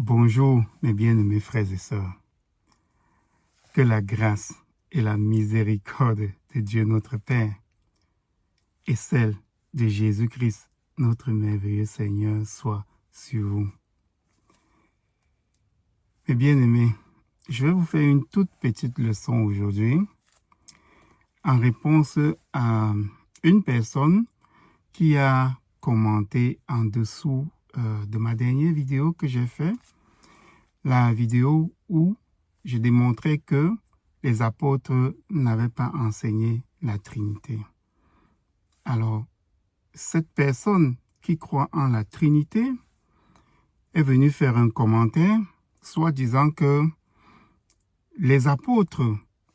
Bonjour, mes bien-aimés frères et sœurs. Que la grâce et la miséricorde de Dieu notre Père et celle de Jésus-Christ, notre merveilleux Seigneur, soient sur vous. Mes bien-aimés, je vais vous faire une toute petite leçon aujourd'hui en réponse à une personne qui a commenté en dessous de ma dernière vidéo que j'ai faite, la vidéo où je démontrais que les apôtres n'avaient pas enseigné la Trinité. Alors, cette personne qui croit en la Trinité est venue faire un commentaire, soit disant que les apôtres,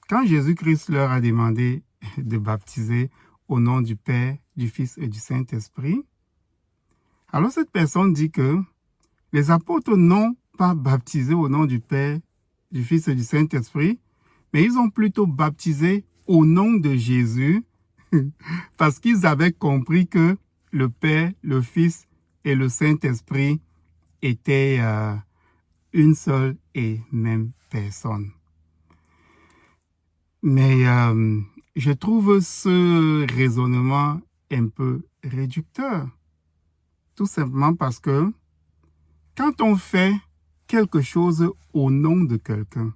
quand Jésus-Christ leur a demandé de baptiser au nom du Père, du Fils et du Saint-Esprit, alors cette personne dit que les apôtres n'ont pas baptisé au nom du Père, du Fils et du Saint-Esprit, mais ils ont plutôt baptisé au nom de Jésus parce qu'ils avaient compris que le Père, le Fils et le Saint-Esprit étaient une seule et même personne. Mais je trouve ce raisonnement un peu réducteur, tout simplement parce que quand on fait quelque chose au nom de quelqu'un,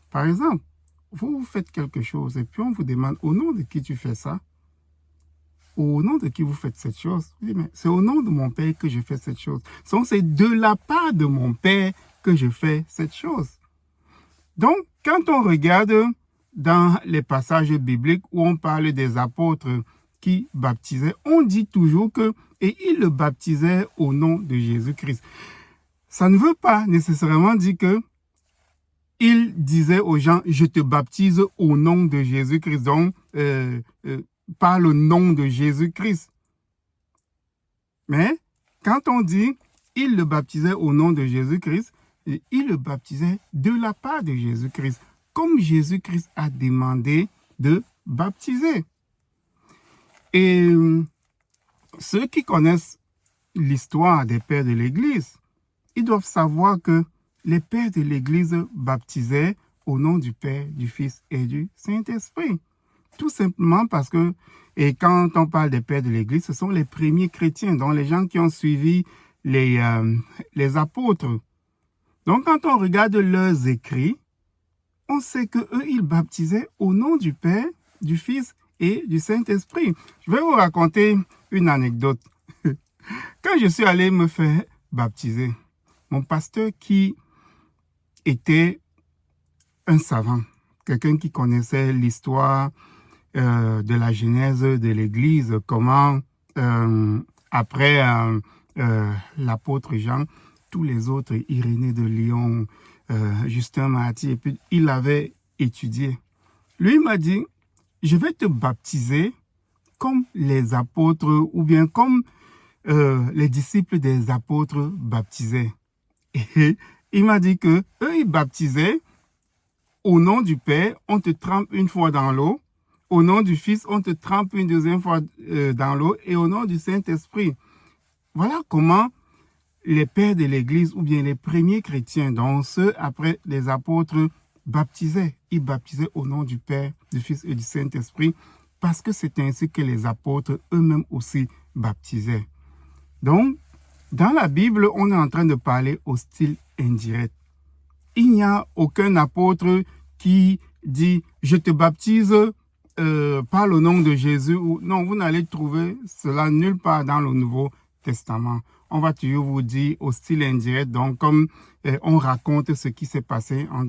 par exemple, vous faites quelque chose et puis on vous demande au nom de qui tu fais ça, au nom de qui vous faites cette chose. Vous dites, mais c'est au nom de mon Père que je fais cette chose. C'est de la part de mon Père que je fais cette chose. Donc, quand on regarde dans les passages bibliques où on parle des apôtres qui baptisaient, on dit toujours que, et ils le baptisaient au nom de Jésus-Christ. Ça ne veut pas nécessairement dire que il disait aux gens, je te baptise au nom de Jésus-Christ, donc par le nom de Jésus-Christ. Mais quand on dit, il le baptisait au nom de Jésus-Christ, il le baptisait de la part de Jésus-Christ, comme Jésus-Christ a demandé de baptiser. Et ceux qui connaissent l'histoire des pères de l'Église, ils doivent savoir que les pères de l'Église baptisaient au nom du Père, du Fils et du Saint-Esprit. Tout simplement parce que, et quand on parle des pères de l'Église, ce sont les premiers chrétiens, donc les gens qui ont suivi les apôtres. Donc quand on regarde leurs écrits, on sait qu'eux, ils baptisaient au nom du Père, du Fils et du Saint-Esprit. Je vais vous raconter une anecdote. Quand je suis allé me faire baptiser, mon pasteur qui était un savant, quelqu'un qui connaissait l'histoire de la genèse de l'Église, comment après l'apôtre Jean, tous les autres, Irénée de Lyon, Justin Martyr, et puis il avait étudié. Lui m'a dit, je vais te baptiser comme les apôtres ou bien comme les disciples des apôtres baptisaient. Et il m'a dit que eux, ils baptisaient au nom du Père, on te trempe une fois dans l'eau. Au nom du Fils, on te trempe une deuxième fois dans l'eau. Et au nom du Saint-Esprit. Voilà comment les pères de l'Église ou bien les premiers chrétiens, donc ceux après les apôtres, baptisaient. Ils baptisaient au nom du Père, du Fils et du Saint-Esprit parce que c'est ainsi que les apôtres eux-mêmes aussi baptisaient. Donc, dans la Bible, on est en train de parler au style indirect. Il n'y a aucun apôtre qui dit « je te baptise par le nom de Jésus » ou non, vous n'allez trouver cela nulle part dans le Nouveau Testament. On va toujours vous dire au style indirect, donc comme on raconte ce qui s'est passé en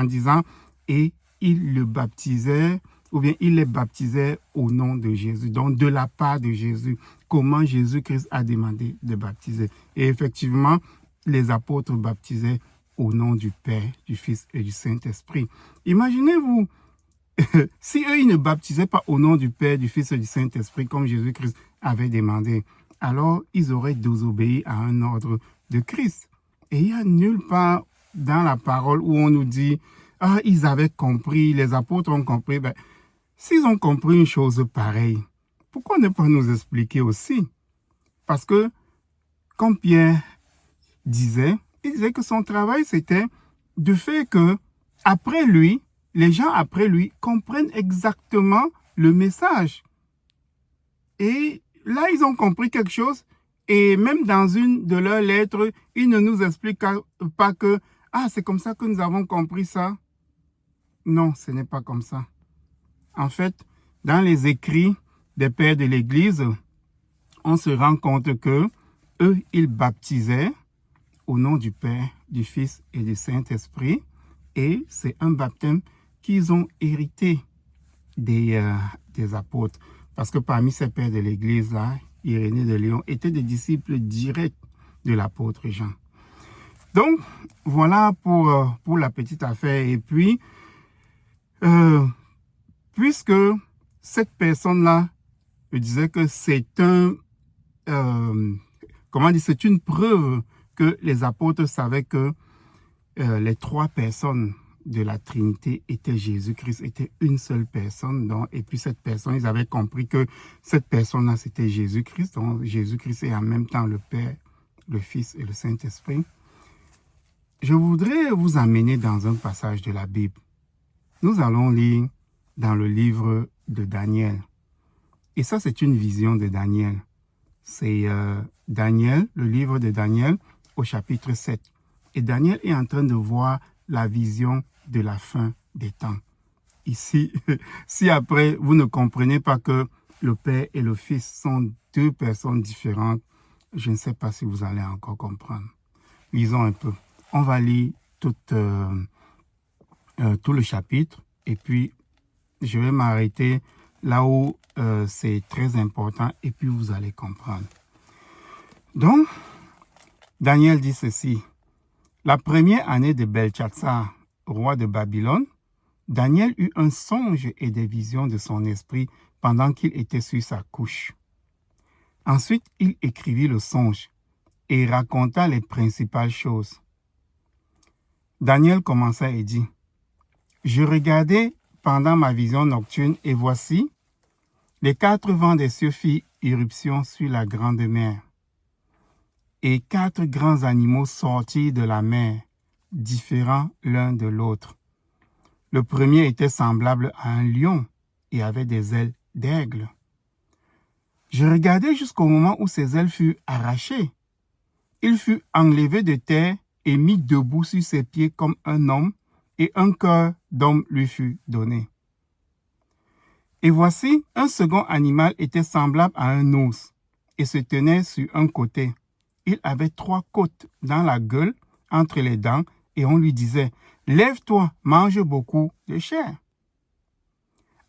disant « et il le baptisait » ou bien il les baptisait au nom de Jésus, donc de la part de Jésus, comment Jésus-Christ a demandé de baptiser. Et effectivement, les apôtres baptisaient au nom du Père, du Fils et du Saint-Esprit. Imaginez-vous, si eux, ils ne baptisaient pas au nom du Père, du Fils et du Saint-Esprit, comme Jésus-Christ avait demandé, alors ils auraient désobéi à un ordre de Christ. Et il n'y a nulle part dans la parole où on nous dit, ah, ils avaient compris, les apôtres ont compris. Ben, s'ils ont compris une chose pareille, pourquoi ne pas nous expliquer aussi? Parce que, comme Pierre disait, il disait que son travail, c'était de faire que, après lui, les gens après lui comprennent exactement le message. Et là, ils ont compris quelque chose. Et même dans une de leurs lettres, ils ne nous expliquent pas que, ah, c'est comme ça que nous avons compris ça. Non, ce n'est pas comme ça. En fait, dans les écrits des pères de l'Église, on se rend compte que eux, ils baptisaient au nom du Père, du Fils et du Saint-Esprit. Et c'est un baptême qu'ils ont hérité des apôtres. Parce que parmi ces pères de l'Église, là, Irénée de Lyon était des disciples directs de l'apôtre Jean. Donc, voilà pour la petite affaire. Et puis, puisque cette personne-là, je disais que c'est c'est une preuve que les apôtres savaient que les trois personnes de la Trinité étaient Jésus-Christ, était une seule personne. Donc, et puis cette personne, ils avaient compris que cette personne-là, c'était Jésus-Christ. Donc, Jésus-Christ est en même temps le Père, le Fils et le Saint-Esprit. Je voudrais vous amener dans un passage de la Bible. Nous allons lire dans le livre de Daniel. Et ça, c'est une vision de Daniel. C'est Daniel, le livre de Daniel, au chapitre 7. Et Daniel est en train de voir la vision de la fin des temps. Ici, si après, vous ne comprenez pas que le Père et le Fils sont deux personnes différentes, je ne sais pas si vous allez encore comprendre. Lisons un peu. On va lire tout le chapitre et puis je vais m'arrêter là où c'est très important et puis vous allez comprendre. Donc, Daniel dit ceci. La première année de Belchatsar, roi de Babylone, Daniel eut un songe et des visions de son esprit pendant qu'il était sur sa couche. Ensuite, il écrivit le songe et raconta les principales choses. Daniel commença et dit, « Je regardais pendant ma vision nocturne et voici, les quatre vents des cieux firent irruption sur la grande mer. Et quatre grands animaux sortirent de la mer, différents l'un de l'autre. Le premier était semblable à un lion et avait des ailes d'aigle. Je regardais jusqu'au moment où ses ailes furent arrachées. Il fut enlevé de terre et mis debout sur ses pieds comme un homme, et un cœur d'homme lui fut donné. Et voici, un second animal était semblable à un ours, et se tenait sur un côté. Il avait trois côtes dans la gueule, entre les dents, et on lui disait, « Lève-toi, mange beaucoup de chair. »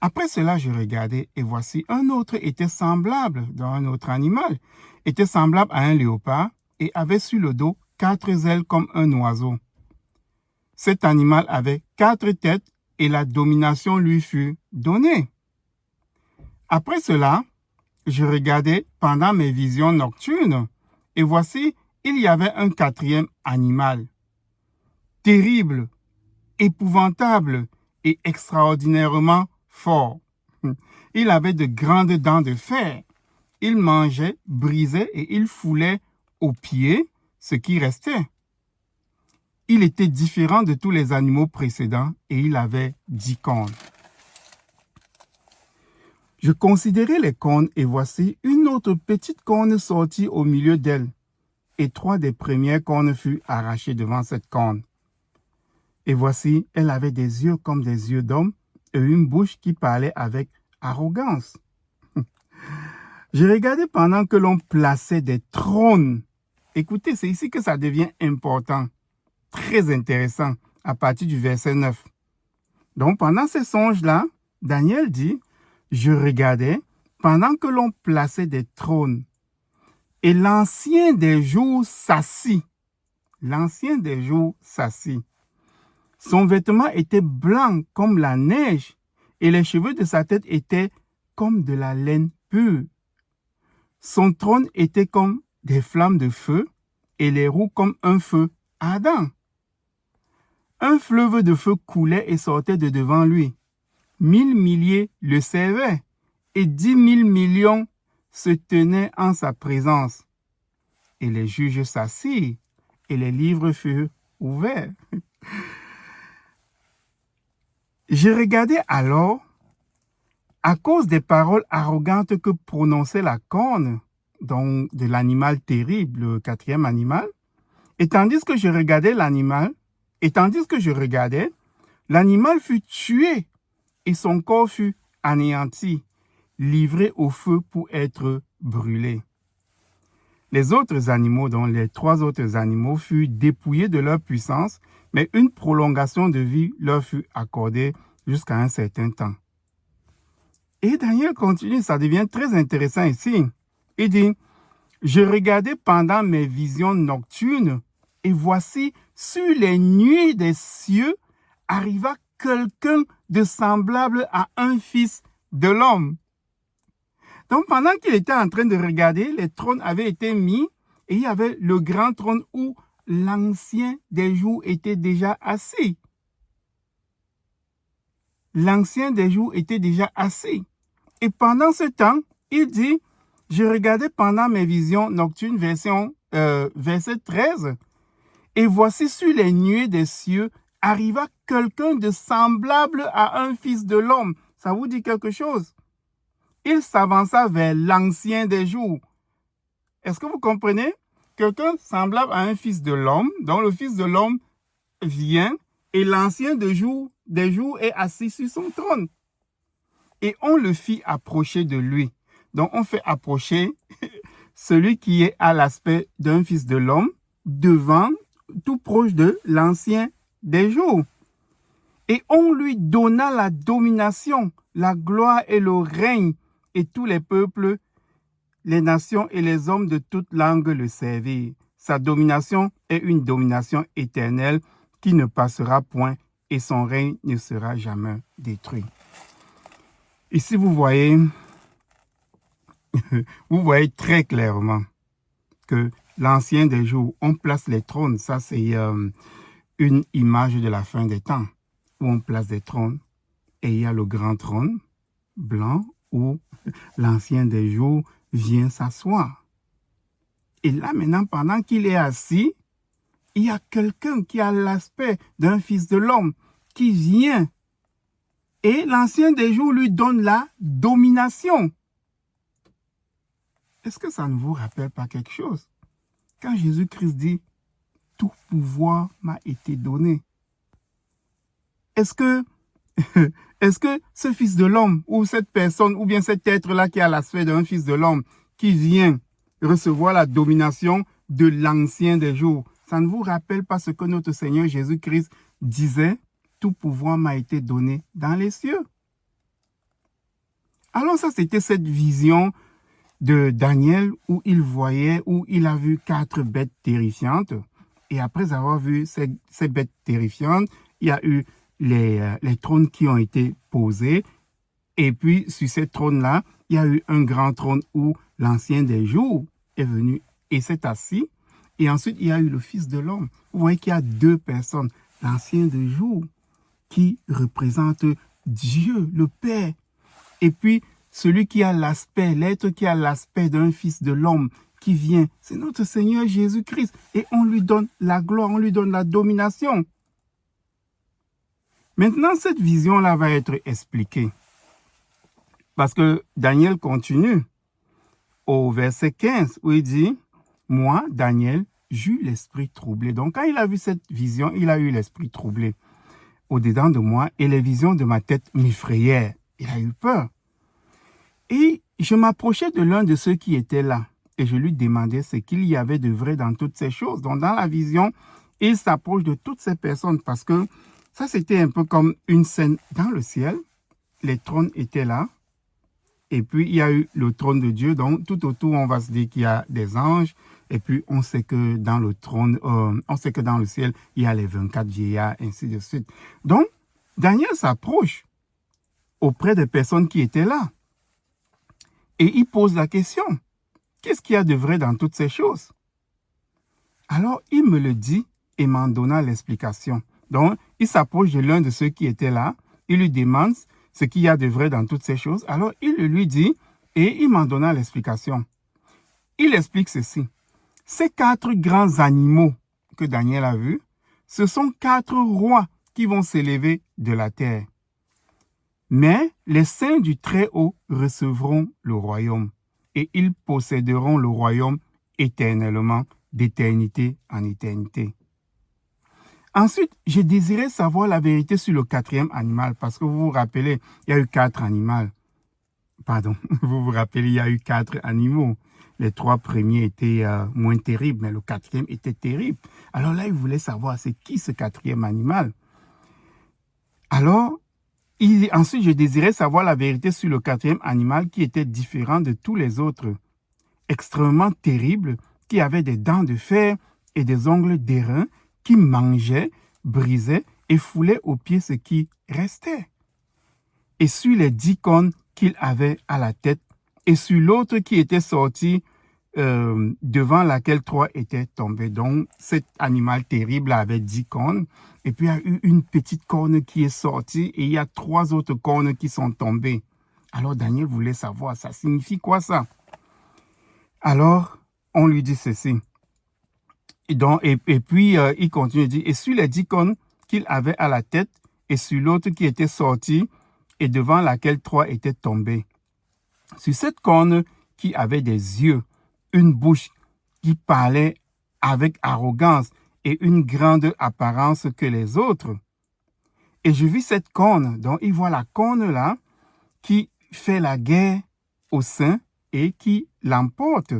Après cela, je regardais, et voici, un autre était semblable, dans un autre animal, était semblable à un léopard, et avait sur le dos quatre ailes comme un oiseau. Cet animal avait quatre têtes, et la domination lui fut donnée. Après cela, je regardais pendant mes visions nocturnes, et voici, il y avait un quatrième animal, terrible, épouvantable et extraordinairement fort. Il avait de grandes dents de fer. Il mangeait, brisait et il foulait aux pieds ce qui restait. Il était différent de tous les animaux précédents et il avait 10 cornes. Je considérais les cornes et voici une autre petite corne sortie au milieu d'elle. Et 3 des premières cornes furent arrachées devant cette corne. Et voici, elle avait des yeux comme des yeux d'homme et une bouche qui parlait avec arrogance. Je regardais pendant que l'on plaçait des trônes. Écoutez, c'est ici que ça devient important, très intéressant, à partir du verset 9. Donc, pendant ces songes-là, Daniel dit, « Je regardais pendant que l'on plaçait des trônes. Et l'ancien des jours s'assit. » L'ancien des jours s'assit. Son vêtement était blanc comme la neige et les cheveux de sa tête étaient comme de la laine pure. Son trône était comme des flammes de feu et les roues comme un feu ardent. Un fleuve de feu coulait et sortait de devant lui. 1000 milliers le servaient et 10 000 millions se tenaient en sa présence. Et les juges s'assirent et les livres furent ouverts. Je regardais alors, à cause des paroles arrogantes que prononçait la corne, donc de l'animal terrible, le quatrième animal, et tandis que je regardais, l'animal fut tué et son corps fut anéanti, livré au feu pour être brûlé. Les autres animaux, dont les 3 autres animaux, furent dépouillés de leur puissance, mais une prolongation de vie leur fut accordée jusqu'à un certain temps. Et Daniel continue, ça devient très intéressant ici. Il dit, « Je regardais pendant mes visions nocturnes, et voici, sur les nuées des cieux, arriva quelqu'un de semblable à un fils de l'homme. » Donc, pendant qu'il était en train de regarder, les trônes avaient été mis et il y avait le grand trône où l'Ancien des jours était déjà assis. L'Ancien des jours était déjà assis. Et pendant ce temps, il dit, je regardais pendant mes visions nocturnes, verset 13, et voici sur les nuées des cieux arriva quelqu'un de semblable à un fils de l'homme. Ça vous dit quelque chose? Il s'avança vers l'Ancien des jours. Est-ce que vous comprenez? Quelqu'un semblable à un fils de l'homme, dont le fils de l'homme vient et l'Ancien des jours est assis sur son trône. Et on le fit approcher de lui. Donc on fait approcher celui qui est à l'aspect d'un fils de l'homme devant, tout proche de l'Ancien des jours. Et on lui donna la domination, la gloire et le règne, et tous les peuples, les nations et les hommes de toute langue le servirent. Sa domination est une domination éternelle qui ne passera point et son règne ne sera jamais détruit. Ici, vous voyez très clairement que l'Ancien des jours, on place les trônes. Ça, c'est une image de la fin des temps, où on place des trônes et il y a le grand trône blanc où l'Ancien des jours vient s'asseoir. Et là, maintenant, pendant qu'il est assis, il y a quelqu'un qui a l'aspect d'un fils de l'homme qui vient. Et l'Ancien des jours lui donne la domination. Est-ce que ça ne vous rappelle pas quelque chose? Quand Jésus-Christ dit, tout pouvoir m'a été donné. Est-ce que ce fils de l'homme ou cette personne ou bien cet être-là qui a l'aspect d'un fils de l'homme qui vient recevoir la domination de l'Ancien des jours, ça ne vous rappelle pas ce que notre Seigneur Jésus-Christ disait? Tout pouvoir m'a été donné dans les cieux. Alors ça, c'était cette vision de Daniel où il a vu 4 bêtes terrifiantes. Et après avoir vu ces bêtes terrifiantes, il y a eu les trônes qui ont été posés. Et puis, sur ces trônes-là, il y a eu un grand trône où l'Ancien des jours est venu et s'est assis. Et ensuite, il y a eu le Fils de l'homme. Vous voyez qu'il y a 2 personnes. L'Ancien des jours qui représente Dieu, le Père. Et puis, celui qui a l'aspect, l'être qui a l'aspect d'un Fils de l'homme qui vient, c'est notre Seigneur Jésus-Christ. Et on lui donne la gloire, on lui donne la domination. Maintenant, cette vision-là va être expliquée. Parce que Daniel continue au verset 15 où il dit, « Moi, Daniel, j'eus l'esprit troublé. » Donc, quand il a vu cette vision, il a eu l'esprit troublé au-dedans de moi et les visions de ma tête m'effrayèrent. Il a eu peur. Et je m'approchais de l'un de ceux qui étaient là et je lui demandais ce qu'il y avait de vrai dans toutes ces choses. Donc, dans la vision, il s'approche de toutes ces personnes parce que ça, c'était un peu comme une scène dans le ciel. Les trônes étaient là. Et puis, il y a eu le trône de Dieu. Donc, tout autour, on va se dire qu'il y a des anges. Et puis, on sait que dans le trône, on sait que dans le ciel, il y a les 24 vieillards, ainsi de suite. Donc, Daniel s'approche auprès des personnes qui étaient là. Et il pose la question, qu'est-ce qu'il y a de vrai dans toutes ces choses? Alors, il me le dit et m'en donna l'explication. Donc, il s'approche de l'un de ceux qui étaient là. Il lui demande ce qu'il y a de vrai dans toutes ces choses. Alors, il le lui dit et il m'en donna l'explication. Il explique ceci. Ces 4 grands animaux que Daniel a vu, ce sont 4 rois qui vont s'élever de la terre. Mais les saints du Très-Haut recevront le royaume et ils posséderont le royaume éternellement, d'éternité en éternité. Ensuite, j'ai désiré savoir la vérité sur le 4e animal parce que vous vous rappelez, il y a eu 4 animaux. Pardon, vous vous rappelez, il y a eu 4 animaux. Les 3 premiers étaient moins terribles, mais le 4e était terrible. Alors là, il voulait savoir c'est qui ce 4e animal. Alors, ensuite, je désirais savoir la vérité sur le 4e animal qui était différent de tous les autres. Extrêmement terrible, qui avait des dents de fer et des ongles d'airain, qui mangeait, brisait et foulait aux pieds ce qui restait. Et sur les 10 cornes qu'il avait à la tête, et sur l'autre qui était sorti, devant laquelle 3 étaient tombés. Donc, cet animal terrible avait 10 cornes. Et puis, il y a eu une petite corne qui est sortie et il y a 3 autres cornes qui sont tombées. Alors, Daniel voulait savoir, ça signifie quoi ça? Alors, on lui dit ceci. Et puis, il continue de dire, et sur les 10 cornes qu'il avait à la tête et sur l'autre qui était sortie et devant laquelle 3 étaient tombés. Sur cette corne qui avait des yeux, une bouche qui parlait avec arrogance et une grande apparence que les autres. Et je vis cette corne, donc il voit la corne là, qui fait la guerre aux saints et qui l'emporte.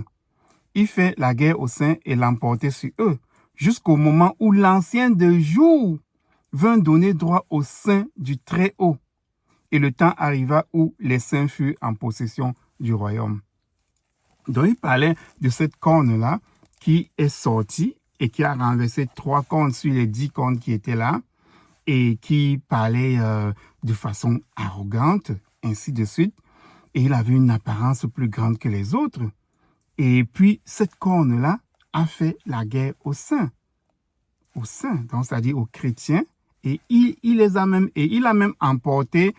Il fait la guerre aux saints et l'emporter sur eux, jusqu'au moment où l'ancien de jour vint donner droit aux saints du Très-Haut. Et le temps arriva où les saints furent en possession du royaume. Donc, il parlait de cette corne-là qui est sortie et qui a renversé 3 cornes sur les 10 cornes qui étaient là et qui parlait de façon arrogante, ainsi de suite. Et il avait une apparence plus grande que les autres. Et puis, cette corne-là a fait la guerre aux saints. Aux saints, donc c'est-à-dire aux chrétiens. Et il a même remporté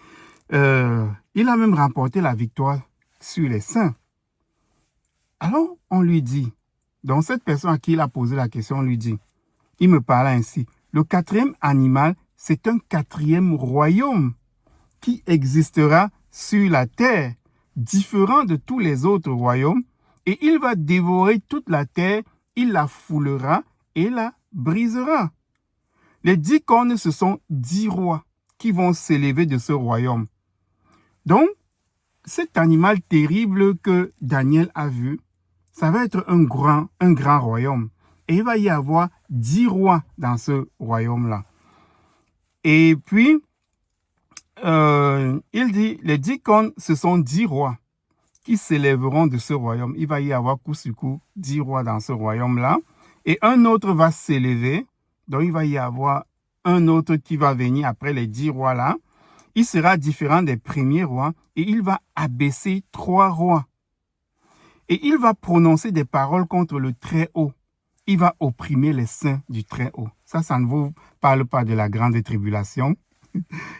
la victoire sur les saints. Alors, on lui dit, donc cette personne à qui il a posé la question, on lui dit, il me parla ainsi, le 4e animal, c'est un 4e royaume qui existera sur la terre, différent de tous les autres royaumes, et il va dévorer toute la terre, il la foulera et la brisera. Les 10 cornes, ce sont 10 rois qui vont s'élever de ce royaume. Donc, cet animal terrible que Daniel a vu, ça va être un grand royaume. Et il va y avoir 10 rois dans ce royaume-là. Et puis, il dit, les 10 cornes, ce sont 10 rois qui s'élèveront de ce royaume. Il va y avoir coup sur coup 10 rois dans ce royaume-là. Et un autre va s'élever. Donc, il va y avoir un autre qui va venir après les 10 rois-là. Il sera différent des premiers rois et il va abaisser 3 rois. Et il va prononcer des paroles contre le Très-Haut. Il va opprimer les saints du Très-Haut. Ça ne vous parle pas de la grande tribulation.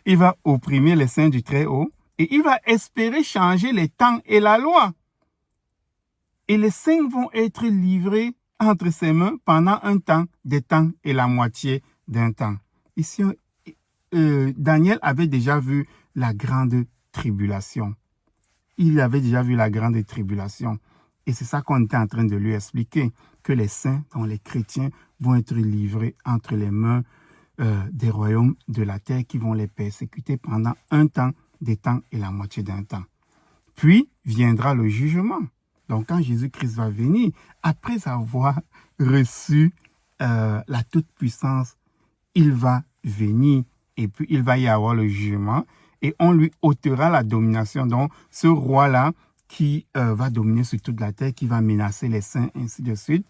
Il va opprimer les saints du Très-Haut et il va espérer changer les temps et la loi. Et les saints vont être livrés entre ses mains pendant un temps, des temps et la moitié d'un temps. Ici, Daniel avait déjà vu la grande tribulation. Il avait déjà vu la grande tribulation. Et c'est ça qu'on était en train de lui expliquer, que les saints, dont les chrétiens, vont être livrés entre les mains des royaumes de la terre qui vont les persécuter pendant un temps, des temps et la moitié d'un temps. Puis viendra le jugement. Donc quand Jésus-Christ va venir, après avoir reçu la toute-puissance, il va venir et puis il va y avoir le jugement et on lui ôtera la domination. Donc ce roi-là qui va dominer sur toute la terre, qui va menacer les saints, ainsi de suite.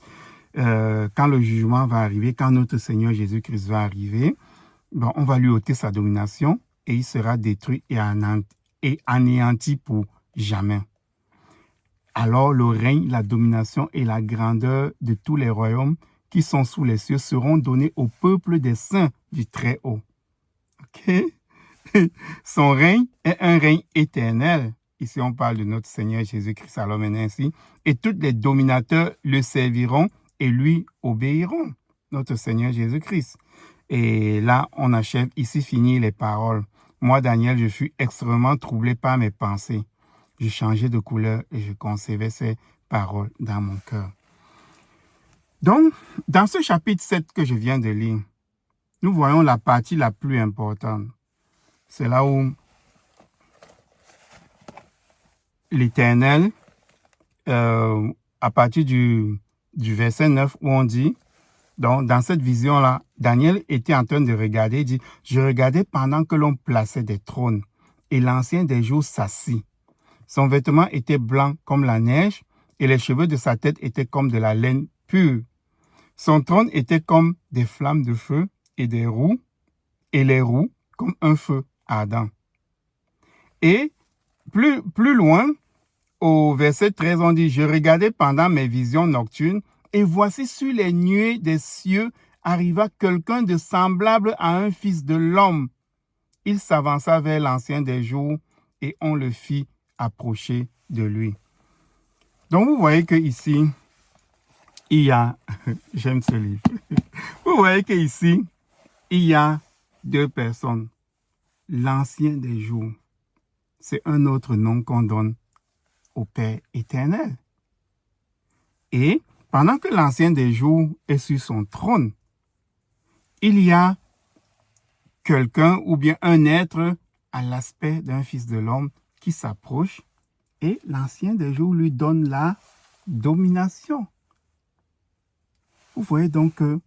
Quand le jugement va arriver, quand notre Seigneur Jésus-Christ va arriver, bon, on va lui ôter sa domination et il sera détruit et anéanti pour jamais. Alors le règne, la domination et la grandeur de tous les royaumes qui sont sous les cieux seront donnés au peuple des saints du Très-Haut. Ok? Son règne est un règne éternel. Ici, on parle de notre Seigneur Jésus-Christ, alors maintenant ainsi. Et tous les dominateurs le serviront et lui obéiront. notre Seigneur Jésus-Christ. Et là, on achève ici, finit les paroles. Moi, Daniel, je fus extrêmement troublé par mes pensées. Je changeais de couleur et je concevais ces paroles dans mon cœur. Donc, dans ce chapitre 7 que je viens de lire, nous voyons la partie la plus importante. C'est là où l'Éternel, à partir du verset 9, où on dit, donc dans cette vision-là, Daniel était en train de regarder, il dit, je regardais pendant que l'on plaçait des trônes, et l'ancien des jours s'assit. Son vêtement était blanc comme la neige, et les cheveux de sa tête étaient comme de la laine pure. Son trône était comme des flammes de feu, et des roues, et les roues comme un feu ardent. Et plus loin, au verset 13, on dit, je regardais pendant mes visions nocturnes, et voici sur les nuées des cieux arriva quelqu'un de semblable à un fils de l'homme. Il s'avança vers l'ancien des jours, et on le fit approcher de lui. Donc vous voyez que ici, il y a, j'aime ce livre, vous voyez que ici, il y a deux personnes. L'ancien des jours, c'est un autre nom qu'on donne au Père éternel. Et pendant que l'ancien des jours est sur son trône, il y a quelqu'un ou bien un être à l'aspect d'un fils de l'homme qui s'approche et l'ancien des jours lui donne la domination. Vous voyez donc que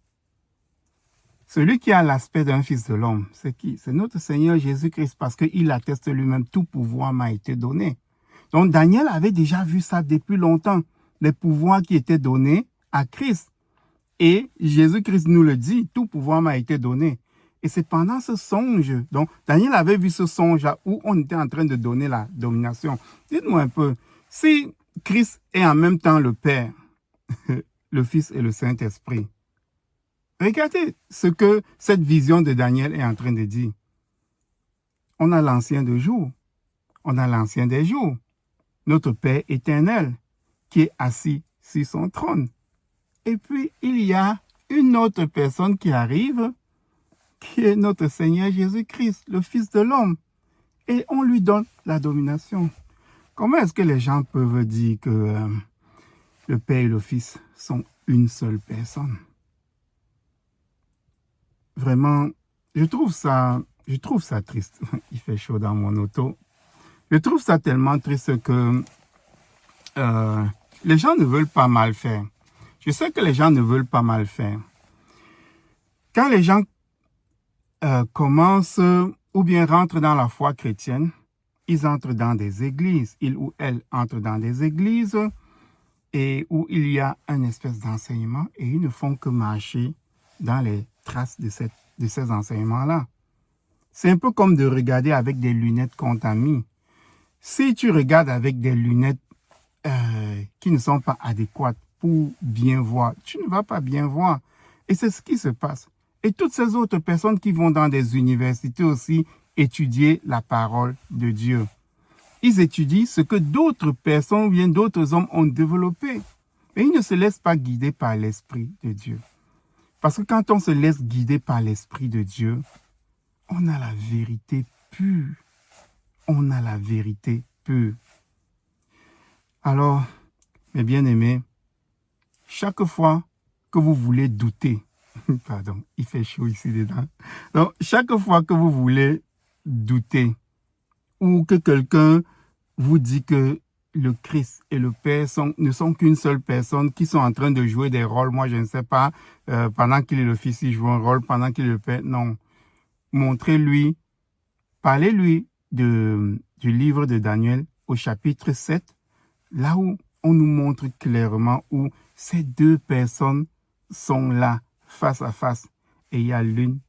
celui qui a l'aspect d'un fils de l'homme, c'est qui? C'est notre Seigneur Jésus-Christ, parce qu'il atteste lui-même, tout pouvoir m'a été donné. Donc Daniel avait déjà vu ça depuis longtemps, les pouvoirs qui étaient donnés à Christ. Et Jésus-Christ nous le dit, tout pouvoir m'a été donné. Et c'est pendant ce songe, donc Daniel avait vu ce songe-là où on était en train de donner la domination. Dites-moi un peu, si Christ est en même temps le Père, le Fils et le Saint-Esprit, regardez ce que cette vision de Daniel est en train de dire. On a l'ancien de jour, on a l'ancien des jours, notre Père éternel, qui est assis sur son trône. Et puis, il y a une autre personne qui arrive, qui est notre Seigneur Jésus-Christ, le Fils de l'homme. Et on lui donne la domination. Comment est-ce que les gens peuvent dire que le Père et le Fils sont une seule personne? Vraiment, je trouve ça triste. Il fait chaud dans mon auto. Je trouve ça tellement triste que les gens ne veulent pas mal faire. Je sais que les gens ne veulent pas mal faire. Quand les gens commencent ou bien rentrent dans la foi chrétienne, ils entrent dans des églises. Ils ou elles entrent dans des églises et où il y a une espèce d'enseignement et ils ne font que marcher dans les traces de ces enseignements-là. C'est un peu comme de regarder avec des lunettes qu'on t'a mis. Si tu regardes avec des lunettes qui ne sont pas adéquates pour bien voir, tu ne vas pas bien voir. Et c'est ce qui se passe. Et toutes ces autres personnes qui vont dans des universités aussi étudier la parole de Dieu. Ils étudient ce que d'autres personnes ou bien d'autres hommes ont développé. Mais ils ne se laissent pas guider par l'Esprit de Dieu. Parce que quand on se laisse guider par l'Esprit de Dieu, on a la vérité pure. On a la vérité pure. Alors, mes bien-aimés, chaque fois que vous voulez douter, pardon, il fait chaud ici dedans. Donc, chaque fois que vous voulez douter ou que quelqu'un vous dit que le Christ et le Père ne sont qu'une seule personne, qui sont en train de jouer des rôles, moi je ne sais pas, pendant qu'il est le Fils, il joue un rôle, pendant qu'il est le Père, non. Montrez-lui, parlez-lui du livre de Daniel au chapitre 7, là où on nous montre clairement où ces deux personnes sont là, face à face. Et il y a l'une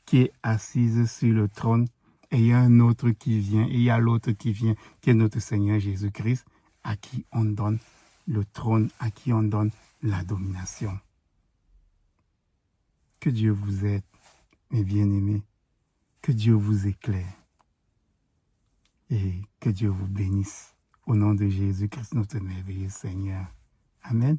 qui est assise sur le trône, et il y a un autre qui vient, et il y a l'autre qui vient, qui est notre Seigneur Jésus-Christ, à qui on donne le trône, à qui on donne la domination. Que Dieu vous aide, mes bien-aimés. Que Dieu vous éclaire. Et que Dieu vous bénisse. Au nom de Jésus-Christ, notre merveilleux Seigneur. Amen.